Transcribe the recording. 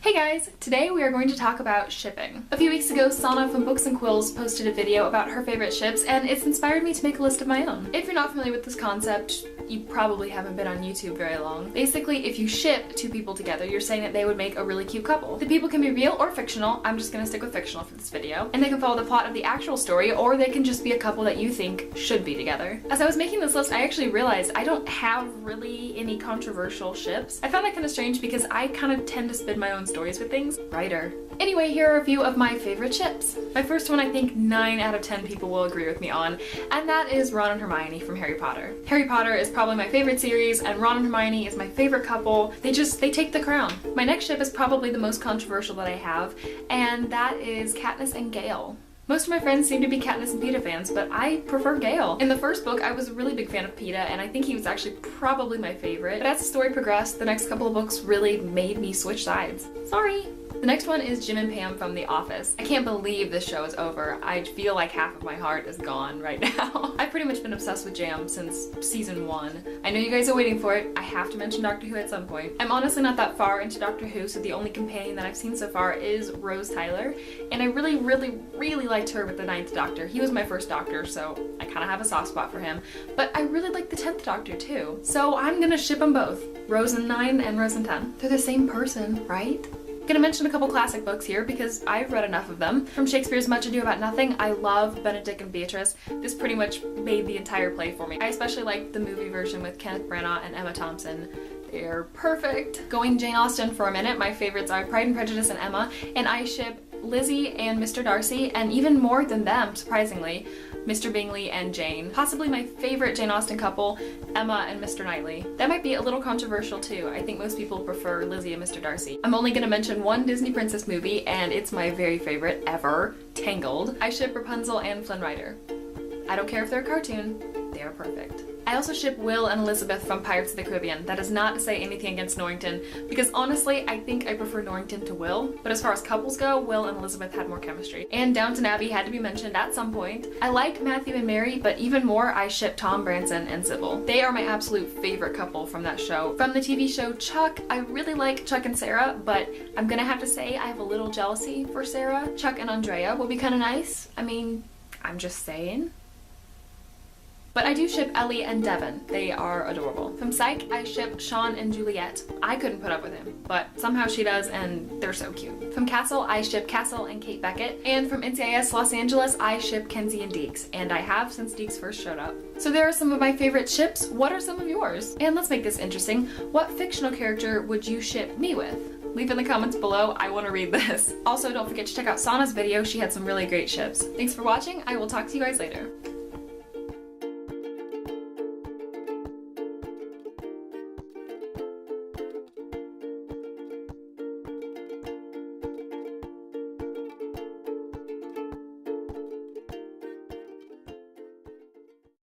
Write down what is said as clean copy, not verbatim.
Hey guys! Today we are going to talk about shipping. A few weeks ago, Sana from Books and Quills posted a video about her favorite ships, and it's inspired me to make a list of my own. If you're not familiar with this concept, you probably haven't been on YouTube very long. Basically, if you ship two people together, you're saying that they would make a really cute couple. The people can be real or fictional. I'm just gonna stick with fictional for this video. And they can follow the plot of the actual story, or they can just be a couple that you think should be together. As I was making this list, I actually realized I don't have really any controversial ships. I found that kind of strange because I kind of tend to spin my own stories with things. Writer. Anyway, here are a few of my favorite ships. My first one I think 9 out of 10 people will agree with me on, and that is Ron and Hermione from Harry Potter. Harry Potter is probably my favorite series, and Ron and Hermione is my favorite couple. They take the crown. My next ship is probably the most controversial that I have, and that is Katniss and Gale. Most of my friends seem to be Katniss and Peeta fans, but I prefer Gale. In the first book, I was a really big fan of Peeta, and I think he was actually probably my favorite. But as the story progressed, the next couple of books really made me switch sides. Sorry! The next one is Jim and Pam from The Office. I can't believe this show is over. I feel like half of my heart is gone right now. I've pretty much been obsessed with Jam since season 1. I know you guys are waiting for it. I have to mention Doctor Who at some point. I'm honestly not that far into Doctor Who, so the only companion that I've seen so far is Rose Tyler, and I really liked her with the 9th Doctor. He was my first Doctor, so I kind of have a soft spot for him, but I really like the 10th Doctor too. So I'm gonna ship them both. Rose in 9 and Rose in 10. They're the same person, right? Gonna mention a couple classic books here because I've read enough of them. From Shakespeare's Much Ado About Nothing, I love Benedict and Beatrice. This pretty much made the entire play for me. I especially like the movie version with Kenneth Branagh and Emma Thompson. They're perfect. Going Jane Austen for a minute, my favorites are Pride and Prejudice and Emma, and I ship Lizzie and Mr. Darcy, and even more than them, surprisingly, Mr. Bingley and Jane. Possibly my favorite Jane Austen couple, Emma and Mr. Knightley. That might be a little controversial too. I think most people prefer Lizzie and Mr. Darcy. I'm only gonna mention one Disney princess movie, and it's my very favorite ever, Tangled. I ship Rapunzel and Flynn Rider. I don't care if they're a cartoon, they are perfect. I also ship Will and Elizabeth from Pirates of the Caribbean. That is not to say anything against Norrington, because honestly, I think I prefer Norrington to Will, but as far as couples go, Will and Elizabeth had more chemistry. And Downton Abbey had to be mentioned at some point. I like Matthew and Mary, but even more, I ship Tom Branson and Sybil. They are my absolute favorite couple from that show. From the TV show Chuck, I really like Chuck and Sarah, but I'm gonna have to say I have a little jealousy for Sarah. Chuck and Andrea will be kind of nice. I mean, I'm just saying. But I do ship Ellie and Devon. They are adorable. From Psych, I ship Sean and Juliet. I couldn't put up with him, but somehow she does, and they're so cute. From Castle, I ship Castle and Kate Beckett. And from NCIS Los Angeles, I ship Kenzie and Deeks, and I have since Deeks first showed up. So there are some of my favorite ships. What are some of yours? And let's make this interesting. What fictional character would you ship me with? Leave in the comments below, I want to read this. Also, don't forget to check out Sana's video, she had some really great ships. Thanks for watching, I will talk to you guys later.